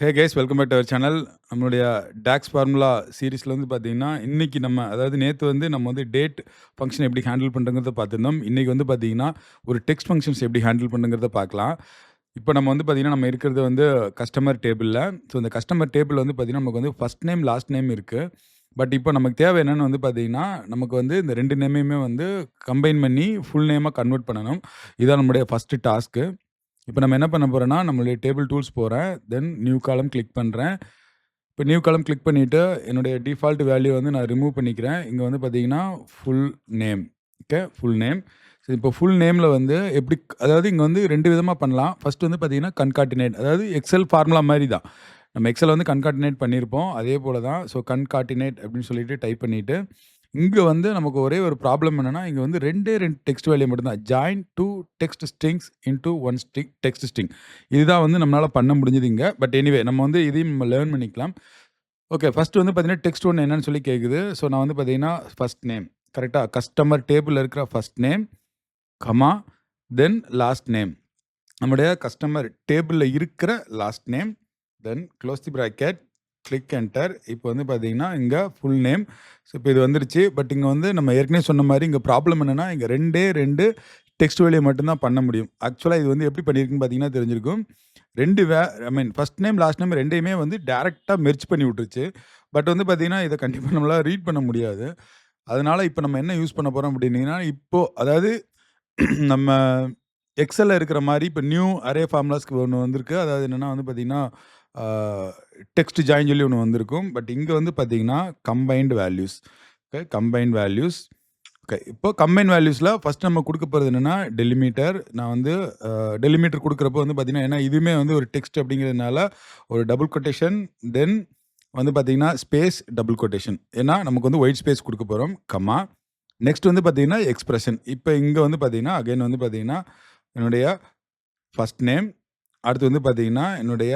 Hey guys welcome back to our channel. நம்மளுடைய docs formula சீரிஸ்ல வந்து பார்த்தீங்கன்னா, இன்னைக்கு அதாவது நேத்து வந்து நம்ம வந்து டேட் ஃபங்ஷன் எப்படி ஹேண்டில் பண்றதுங்கிறத பார்த்துருந்தோம். இன்னைக்கு வந்து பார்த்தீங்கன்னா, ஒரு டெக்ஸ்ட் ஃபங்ஷன்ஸ் எப்படி ஹேண்டில் பண்ணுங்கிறத பார்க்கலாம். இப்போ நம்ம வந்து பார்த்தீங்கன்னா, நம்ம இருக்கிறது வந்து கஸ்டமர் டேபிள்ல. ஸோ இந்த கஸ்டமர் டேபிள்ல வந்து பார்த்தீங்கன்னா, நமக்கு வந்து ஃபர்ஸ்ட் நேம், லாஸ்ட் நேம் இருக்கு. பட் இப்போ நமக்கு தேவை என்னன்னு வந்து பார்த்தீங்கன்னா, நமக்கு வந்து இந்த 2 நேமையுமே வந்து கம்பைன் பண்ணி ஃபுல் நேமா கன்வெர்ட் பண்ணணும். இதான் நம்முடைய ஃபர்ஸ்ட் டாஸ்க்கு. இப்போ நம்ம என்ன பண்ண போறோம்னா, நம்மளுடைய டேபிள் டூல்ஸ் போறேன். தென் நியூ காலம் கிளிக் பண்றேன். இப்போ நியூ காலம் கிளிக் பண்ணிட்டு, என்னுடைய டிஃபால்ட் வேல்யூ வந்து நான் ரிமூவ் பண்ணிக்கிறேன். இங்க வந்து பார்த்தீங்கன்னா, full name. Okay, full name. So இப்போ ஃபுல் நேம்ல வந்து எப்படி அதாவது இங்க வந்து 2 விதமா பண்ணலாம். ஃபர்ஸ்ட் வந்து பார்த்தீங்கன்னா, கன்காட்டினேட் அதாவது எக்ஸெல் ஃபார்முலா மாரி தான். நம்ம எக்ஸெல் வந்து கன்காட்டினேட் பண்ணியிருப்போம். அதே போல தான். ஸோ கன்காட்டினேட் அப்படின்னு சொல்லிட்டு டைப் பண்ணிட்டு, இங்க வந்து நமக்கு ஒரே ஒரு ப்ராப்ளம் என்னன்னா, இங்க வந்து 2 டெக்ஸ்ட் வேல்யூ மட்டும் தான். Join 2 text strings into 1 text string. இதுதான் வந்து நம்மளால பண்ண முடிஞ்சது இங்க. பட் எனிவே நம்ம வந்து இதையும் நம்ம லேர்ன் பண்ணிக்கலாம். ஓகே, ஃபர்ஸ்ட் வந்து பார்த்தீங்கன்னா, டெக்ஸ்ட் 1 என்னன்னு சொல்லி கேட்குது. ஸோ நான் வந்து பார்த்தீங்கன்னா, ஃபர்ஸ்ட் நேம் கரெக்ட்டா? கஸ்டமர் டேபிள்ல இருக்கிற first name, comma, then last name. நம்முடைய கஸ்டமர் டேபிள்ல இருக்கிற last name, then close the bracket, click enter. இப்போ வந்து பார்த்தீங்கன்னா, இங்க ஃபுல் நேம். ஸோ இப்போ இது வந்துருச்சு. பட் இங்க வந்து நம்ம ஏற்கனவே சொன்ன மாரி இங்க ப்ராப்ளம் என்னன்னா, இங்க 2 டெக்ஸ்ட் வேல்யூ மட்டும் தான் பண்ண முடியும். ஆக்சுவலா இது வந்து எப்படி பண்ணியிருக்குன்னு பார்த்தீங்கன்னா தெரிஞ்சிருக்கும். 2 I mean first name, last name 2யுமே வந்து டைரக்ட்டா மெர்ஜ் பண்ணி விட்டுருச்சு. பட் வந்து பார்த்தீங்கன்னா, இத கண்டிப்பா நம்மளால ரீட் பண்ண முடியாது. அதனால இப்போ நம்ம என்ன யூஸ் பண்ண போறோம் அப்படின்னீங்கன்னா, இப்போ அதாவது நம்ம எக்ஸல்ல இருக்கிற மாரி இப்போ நியூ அரே ஃபார்முலாஸ்க்கு ஒண்ணு வந்திருக்கு. அதாவது என்னன்னா வந்து பார்த்தீங்கன்னா, ஆ டெக்ஸ்ட் ஜாயின் சொல்லி ஒண்ணு வந்திருக்கும். பட் இங்க வந்து பார்த்தீங்கன்னா, combined values. Okay, combined values. Okay, இப்போ கம்பைன்ட் வேல்யூஸ்ல ஃபர்ஸ்ட் நம்ம குடுக்க போறது என்னன்னா, டெலிமிட்டர். நான் வந்து டெலிமிட்டர் குடுக்குறப்போ வந்து பார்த்தீங்கன்னா, ஏன்னா இதுவுமே வந்து ஒரு டெக்ஸ்ட் அப்படிங்கிறதுனால ஒரு டபுள் கொட்டேஷன், தென் வந்து பார்த்தீங்கன்னா, ஸ்பேஸ் டபுள் கொட்டேஷன். ஏன்னா நமக்கு வந்து ஒயிட் ஸ்பேஸ் குடுக்க போறோம். கமா. நெக்ஸ்ட் வந்து பார்த்தீங்கன்னா, எக்ஸ்பிரஷன். இப்போ இங்க வந்து பார்த்தீங்கன்னா, அகைன் வந்து பார்த்தீங்கன்னா, என்னுடைய ஃபர்ஸ்ட் நேம், அடுத்து வந்து பார்த்தீங்கன்னா, என்னுடைய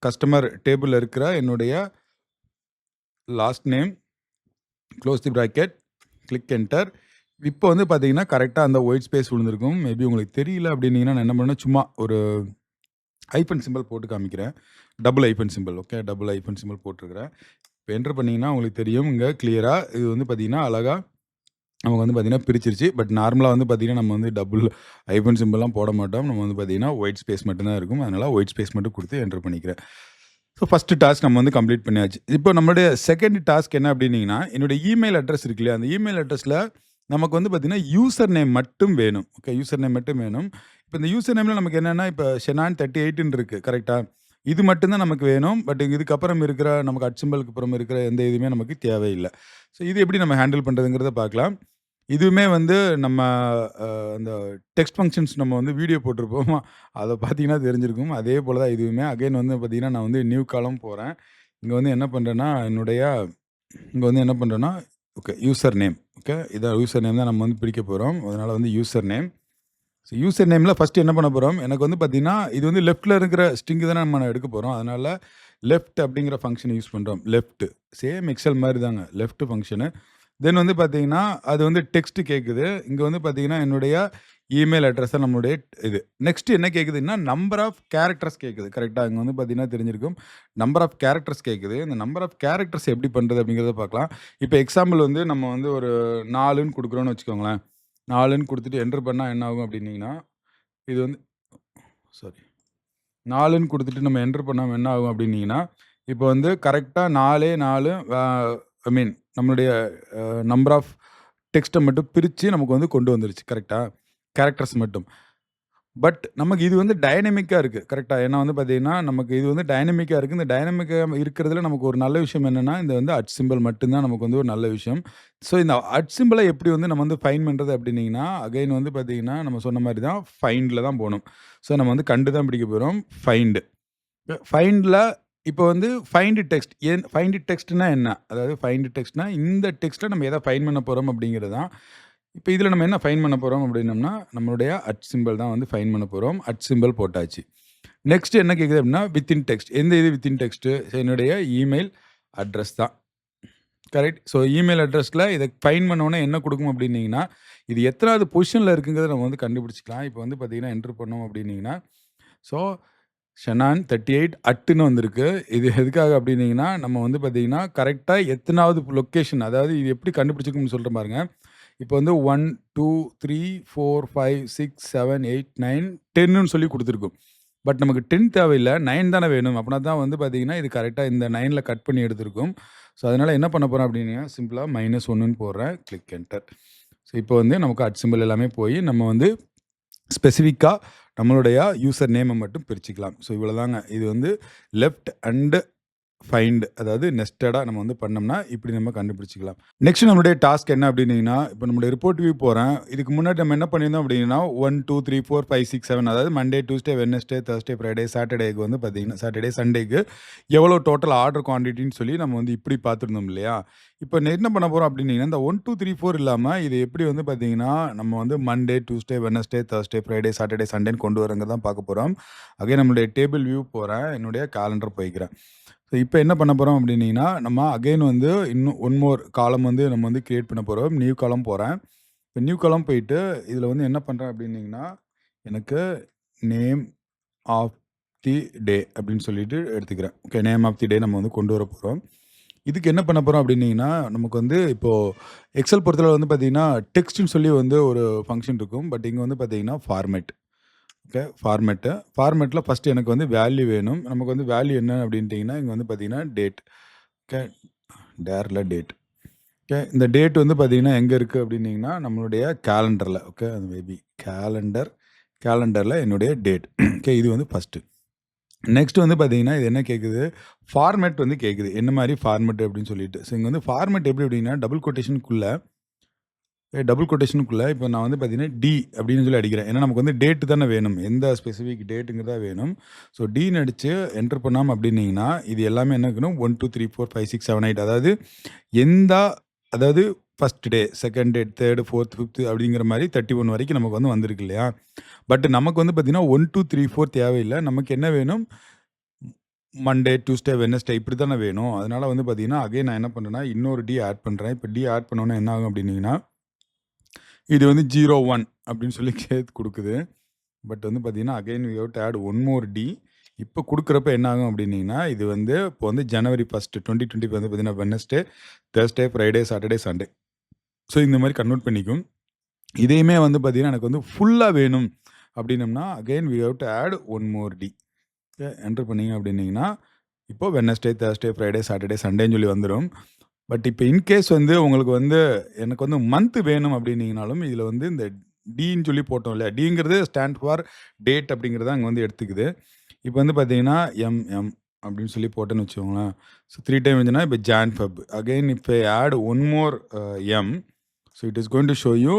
கஸ்டமர் டேபிள்ல இருக்கிற என்னுடைய last name, close the bracket, click enter. இப்போ வந்து பார்த்தீங்கன்னா, கரெக்ட்டா அந்த ஒயிட் ஸ்பேஸ் விழுந்திருக்கும். மேபி உங்களுக்கு தெரியல அப்படின்னீங்கன்னா, நான் என்ன பண்ணுவேன்னா, சும்மா ஒரு ஹைஃபன் சிம்பல் போட்டு காமிக்கிறேன். Double hyphen symbol. Okay, double hyphen symbol போட்டிருக்கிறேன். இப்போ என்டர் பண்ணீங்கன்னா, உங்களுக்கு தெரியும் இங்க கிளியரா இது வந்து பார்த்தீங்கன்னா, அழகா நமக்கு வந்து பார்த்தீங்கன்னா பிரிச்சிருச்சு. பட் நார்மலா வந்து பார்த்தீங்கன்னா, நம்ம வந்து டபுள் ஹைஃபன் சிம்பல்லாம் போட மாட்டோம். நம்ம வந்து பார்த்தீங்கன்னா, ஒயிட் ஸ்பேஸ் மட்டும் தான் இருக்கும். அதனால ஒயிட் ஸ்பேஸ் மட்டும் குடுத்து என்டர் பண்ணிக்கிறேன். ஸோ ஃபர்ஸ்ட் டாஸ்க் நம்ம வந்து கம்ப்ளீட் பண்ணியாச்சு. இப்போ நம்மளுடைய செகண்ட் டாஸ்க் என்ன அப்படின்னீங்கன்னா, என்னுடைய இமெயில் அட்ரஸ் இருக்கு இல்லையா? அந்த இமெயில் அட்ரஸ்ல நமக்கு வந்து பார்த்தீங்கன்னா, யூசர் நேம் மட்டும் வேணும். ஓகே, யூசர் நேம் மட்டும் வேணும். இப்போ இந்த யூசர் நேம்ல நமக்கு என்னன்னா, இப்போ ஷெனான் 38ன்னு இருக்கு. கரெக்ட்டா? இது மட்டும் தான் நமக்கு வேணும். பட் இதுக்கப்புறம் இருக்கிற நமக்கு சிம்பலுக்கு அப்புறம் இருக்கிற எந்த இதுவுமே நமக்கு தேவையில்ல. ஸோ இது எப்படி நம்ம ஹேண்டில் பண்றதுங்கிறத பார்க்கலாம். இதுவுமே வந்து நம்ம அந்த டெக்ஸ்ட் ஃபங்ஷன்ஸ் நம்ம வந்து வீடியோ போட்டிருப்போம். அத பார்த்தீங்கன்னா தெரிஞ்சிருக்கும். அதே போல தான் இதுவுமே. அகைன் வந்து பார்த்தீங்கன்னா, நான் வந்து நியூ காலம் போறேன். இங்க வந்து என்ன பண்றேன்னா, இங்க வந்து என்ன பண்றேன்னா, ஓகே, யூசர் நேம். ஓகே, இதான் யூசர் நேம் தான் நம்ம வந்து பிரிக்க போறோம். அதனால வந்து யூசர் நேம். ஸோ யூசர் நேம்ல ஃபர்ஸ்ட் என்ன பண்ண போறோம், எனக்கு வந்து பார்த்தீங்கன்னா, இது வந்து லெஃப்ட்ல இருக்கிற ஸ்ட்ரிங் தானே நம்ம எடுக்க போறோம். அதனால லெஃப்ட் அப்படிங்கிற ஃபங்ஷன் யூஸ் பண்றோம். லெஃப்ட். சேம் எக்ஸெல் மாரி தாங்க. Left function. தென் வந்து பார்த்தீங்கன்னா, அது வந்து டெக்ஸ்ட் கேட்குது. இங்க வந்து பார்த்தீங்கன்னா, என்னுடைய இமெயில் அட்ரஸ் தான் நம்மளுடைய இது. நெக்ஸ்ட் என்ன கேட்குதுன்னா, நம்பர் ஆஃப் கேரக்டர்ஸ் கேட்குது. கரெக்ட்டா? இங்க வந்து பார்த்தீங்கன்னா தெரிஞ்சிருக்கும். நம்பர் ஆஃப் கேரக்டர்ஸ் கேட்குது. இந்த நம்பர் ஆஃப் கேரக்டர்ஸ் எப்படி பண்றது அப்படிங்கிறத பார்க்கலாம். இப்போ எக்ஸாம்பிள் வந்து நம்ம வந்து ஒரு 4ன்னு குடுக்குறோம்னு வச்சுக்கோங்களேன். 4ன்னு குடுத்துட்டு என்டர் பண்ணா என்ன ஆகும் அப்படின்னீங்கன்னா, இது வந்து சாரி 4ன்னு குடுத்துட்டு நம்ம என்டர் பண்ணா என்ன ஆகும் அப்படின்னீங்கன்னா, இப்போ வந்து கரெக்ட்டா 4 ஐ மீன் நம்மளுடைய நம்பர் ஆஃப் டெக்ஸ்ட்ட மட்டும் பிரிச்சு நமக்கு வந்து கொண்டு வந்துருச்சு. கரெக்ட்டா? கேரக்டர்ஸ் மட்டும். பட் நமக்கு இது வந்து டைனமிக்கா இருக்கு. கரெக்ட்டா? ஏன்னா வந்து பார்த்தீங்கன்னா, நமக்கு இது வந்து டைனமிக்கா இருக்கு. இந்த டைனமிக்கா இருக்கிறதுல நமக்கு ஒரு நல்ல விஷயம் என்னன்னா, இந்த வந்து சிம்பல் மட்டும் தான் நமக்கு வந்து ஒரு நல்ல விஷயம். ஸோ இந்த சிம்பல எப்படி வந்து நம்ம வந்து ஃபைண்ட் பண்றது அப்படின்னீங்கன்னா, அகைன் வந்து பார்த்தீங்கன்னா, நம்ம சொன்ன மாரி தான் ஃபைண்ட்ல தான் போணும். ஸோ நம்ம வந்து கண்டு தான் பிடிக்க போறோம். ஃபைண்ட். ஃபைண்ட்ல இப்போ வந்து ஃபைண்ட் டெக்ஸ்ட் ஃபைண்ட் டெக்ஸ்ட்னா என்ன? அதாவது ஃபைண்ட் டெக்ஸ்ட்னா இந்த டெக்ஸ்ட்ல நம்ம எத ஃபைண்ட் பண்ண போறோம் அப்படிங்கிறது தான். இப்போ இதுல நம்ம என்ன ஃபைண்ட் பண்ண போறோம் அப்படின்னம்னா, நம்மளுடைய சிம்பல் தான் வந்து ஃபைண்ட் பண்ண போறோம். சிம்பல் போட்டாச்சு. நெக்ஸ்ட் என்ன கேட்குது அப்படின்னா, வித்தின் டெக்ஸ்ட். எந்த இது வித்தின் டெக்ஸ்ட்? என்னுடைய இமெயில் அட்ரஸ் தான். கரெக்ட். ஸோ இமெயில் அட்ரஸ்ல இத ஃபைண்ட் பண்ணோனே என்ன குடுக்கும் அப்படின்னீங்கன்னா, இது எத்தனாவது பொசிஷன்ல இருக்குங்கிறத நம்ம வந்து கண்டுபிடிச்சுக்கலாம். இப்போ வந்து பார்த்தீங்கன்னா, என்டர் பண்ணோம் அப்படின்னீங்கன்னா, ஸோ ஷனான் 38 அட்டுன்னு வந்திருக்கு. இது எதுக்காக அப்படின்னீங்கன்னா, நம்ம வந்து பார்த்தீங்கன்னா, கரெக்ட்டா எத்தனாவது லொக்கேஷன் அதாவது இது எப்படி கண்டுபிடிச்சிருக்கும்னு சொல்றேன் பாருங்க. இப்போ வந்து 1, 2, 3, 4, 5, 6, 7, 8, 9, 10ன்னு சொல்லி குடுத்துருக்கும். பட் நமக்கு 10 தேவையில்ல. 9 தானே வேணும். அப்பனா தான் வந்து பார்த்தீங்கன்னா, இது கரெக்ட்டா இந்த 9ல கட் பண்ணி எடுத்திருக்கும். ஸோ, அதனால என்ன பண்ண போறேன் அப்படின்னா, சிம்பிளா -1ன்னு போடுறேன். Click enter. ஸோ, இப்போ வந்து நமக்கு சிம்பல் எல்லாமே போய் நம்ம வந்து ஸ்பெசிஃபிக்கா நம்மளுடைய யூசர் நேமை மட்டும் பிரிச்சுக்கலாம். ஸோ, இவ்வளோதாங்க. இது வந்து லெஃப்ட் அண்ட் ஃபைண்ட் அதாவது நெஸ்டடா நம்ம வந்து பண்ணோம்னா, இப்படி நம்ம கண்டுபிடிச்சுக்கலாம். நெக்ஸ்ட் நம்மளுடைய டாஸ்க் என்ன அப்படின்னீங்கன்னா, இப்போ நம்மளுடைய ரிப்போர்ட் வியூ போறேன். இதுக்கு முன்னாடி நம்ம என்ன பண்ணியிருந்தோம் அப்படின்னா, 1, 2, 3, 4, 5, 6, 7 அதாவது Monday, Tuesday, Wednesday, Thursday, Friday, சாட்டர்டேக்கு வந்து பார்த்தீங்கன்னா, சாட்டர்டே, சண்டேக்கு எவ்வளோ டோட்டல் ஆர்டர் குவான்டிட்டின்னு சொல்லி நம்ம வந்து இப்படி பார்த்துருந்தோம் இல்லையா? இப்போ என்ன பண்ண போறோம் அப்படின்னீங்கன்னா, இந்த 1, 2, 3, 4 இல்லாம இது எப்படி வந்து பார்த்தீங்கன்னா, நம்ம வந்து Monday, Tuesday, Wednesday, Thursday, Friday, Saturday, சண்டேன்னு கொண்டு வரங்க தான் பார்க்க போறோம். அகைன் நம்மளுடைய டேபிள் வியூ போறேன். என்னுடைய காலண்டர் போய்க்கிறேன். ஸோ, இப்போ என்ன பண்ண போறோம் அப்படின்னீங்கன்னா, நம்ம அகைன் வந்து இன்னும் ஒன் மோர் காலம் வந்து நம்ம வந்து கிரியேட் பண்ண போறோம். நியூ காலம் போறேன். இப்போ நியூ காலம் போயிட்டு, இதில வந்து என்ன பண்றேன் அப்படின்னீங்கன்னா, எனக்கு நேம் ஆஃப் தி டே அப்படின்னு சொல்லிட்டு எடுத்துக்கிறேன். ஓகே, நேம் ஆஃப் தி டே நம்ம வந்து கொண்டு வர போறோம். இதுக்கு என்ன பண்ண போறோம் அப்படின்னீங்கன்னா, நமக்கு வந்து இப்போ எக்ஸல் பொறுத்தளவு வந்து பார்த்தீங்கன்னா, டெக்ஸ்ட்ன்னு சொல்லி வந்து ஒரு ஃபங்ஷன் இருக்கும். பட் இங்க வந்து பார்த்தீங்கன்னா, ஃபார்மேட். ஓகே, ஃபார்மேட்ல ஃபர்ஸ்ட் எனக்கு வந்து வேல்யூ வேணும். நமக்கு வந்து வேல்யூ என்ன அப்படின்ட்டீங்கன்னா, இங்க வந்து பார்த்தீங்கன்னா டேட். ஓகே, டேர்ல டேட். ஓகே, இந்த டேட் வந்து பார்த்தீங்கன்னா எங்க இருக்கு அப்படின்னீங்கன்னா, நம்மளுடைய கேலண்டர்ல. ஓகே, அது மேபி கேலண்டர்ல என்னுடைய டேட். ஓகே, இது வந்து ஃபர்ஸ்ட்டு. நெக்ஸ்ட் வந்து பார்த்தீங்கன்னா, இது என்ன கேட்குது? ஃபார்மேட் வந்து கேட்குது. என்ன மாரி ஃபார்மேட் அப்படின்னு சொல்லிட்டு. ஸோ, இங்க வந்து ஃபார்மேட் எப்படி அப்படின்னா, டபுள் கோட்டேஷனுக்குள்ள இப்போ நான் வந்து பார்த்தீங்கன்னா, டி அப்படின்னு சொல்லி அடிக்கிறேன். ஏன்னா நமக்கு வந்து டேட் தானே வேணும். எந்த ஸ்பெசிஃபிக் டேட்டுங்கிறதா வேணும். ஸோ, டின்னு அடிச்சு என்டர் பண்ணாம அப்படின்னீங்கன்னா, இது எல்லாமே என்ன இருக்கணும் 1, 2, 3, 4, 5, 6, 7, 8 அதாவது first day, second day, third, fourth, fifth அப்படிங்கிற மாரி 31 வரைக்கும் நமக்கு வந்து வந்திருக்கு இல்லையா? பட் நமக்கு வந்து பார்த்தீங்கன்னா, 1, 2, 3, 4 தேவையில்ல. நமக்கு என்ன வேணும்? மண்டே, டியூஸ்டே, வெட்னஸ்டே இப்படி தானே வேணும். அதனால வந்து பார்த்தீங்கன்னா, அகைன் நான் என்ன பண்றேன்னா, இன்னொரு டி ஆட் பண்றேன். இப்போ டி ஆட் பண்ணோனே என்ன ஆகும் அப்படின்னீங்கன்னா, இது வந்து 01 அப்படின்னு சொல்லி சேர்த்து குடுக்குது. பட் வந்து பார்த்தீங்கன்னா, again we have to add one more D. இப்போ குடுக்குறப்ப என்ன ஆகும் அப்படின்னீங்கன்னா, இது வந்து இப்போ வந்து ஜனவரி 1, 2025 வந்து பார்த்தீங்கன்னா, Wednesday, Thursday, Friday, Saturday, Sunday. So, இந்த மாரி கன்வெர்ட் பண்ணிக்கும். இதையுமே வந்து பார்த்தீங்கன்னா, எனக்கு வந்து ஃபுல்லா வேணும் அப்படின்னம்னா, again we have to add one more D. Okay, enter பண்ணீங்க அப்படின்னீங்கன்னா, இப்போ வெட்னஸ்டே, தர்ஸ்டே, ஃப்ரைடே, சாட்டர்டே, சண்டேன்னு சொல்லி வந்துரும். பட் இப்போ இன்கேஸ் வந்து உங்களுக்கு வந்து எனக்கு வந்து மந்த் வேணும் அப்படின்னீங்கனாலும், இதில வந்து இந்த டின்னு சொல்லி போட்டோம் இல்லையா? டிங்கிறது ஸ்டாண்ட் ஃபார் டேட் அப்படிங்கிறத அங்க வந்து எடுத்துக்குது. இப்போ வந்து பார்த்தீங்கன்னா, எம் அப்படின்னு சொல்லி போட்டேன்னு வச்சுக்கோங்களேன். ஸோ 3 டைம் இருந்துச்சுன்னா, இப்போ Jan, Feb. Again if I add one more M, so it is going to show you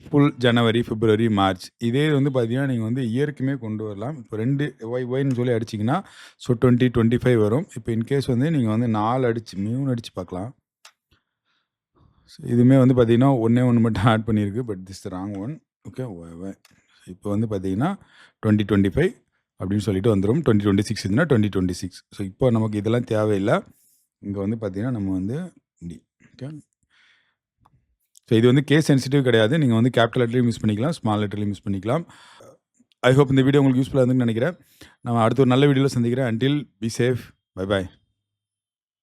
full January, February, March. இதே வந்து பார்த்தீங்கன்னா, நீங்க வந்து இயருக்குமே கொண்டு வரலாம். இப்போ 2 ஒய்ன்னு சொல்லி அடிச்சீங்கன்னா, ஸோ 20, 25 வரும். இப்போ இன்கேஸ் வந்து நீங்க வந்து 4 அடிச்சு 3 அடிச்சு பார்க்கலாம். ஸோ இதுவுமே வந்து பார்த்தீங்கன்னா, ஒண்ணே ஒண்ணு மட்டும் ஆட் பண்ணியிருக்கு. But this the wrong one. Okay, இப்போ வந்து பார்த்தீங்கன்னா, 2025 அப்படின்னு சொல்லிட்டு வந்துரும். 2026 இருந்துன்னா 2026. ஸோ இப்போ நமக்கு இதெல்லாம் தேவையில்ல. இங்க வந்து பார்த்தீங்கன்னா, நம்ம வந்து டி. ஓகே. ஸோ இது வந்து கேஸ் சென்சிட்டிவ் கிடையாது. நீங்க வந்து கேப்பிட்டல் லெட்டர்லயும் யூஸ் பண்ணிக்கலாம். ஸ்மால் லெட்டர்லயும் யூஸ் பண்ணிக்கலாம். ஐ ஹோப் இந்த வீடியோ உங்களுக்கு யூஸ்ஃபுல்லா இருந்திருக்கும்னு நினைக்கிறேன். நான் அடுத்த ஒரு நல்ல வீடியோல சந்திக்கிறேன். Until be safe. Bye bye.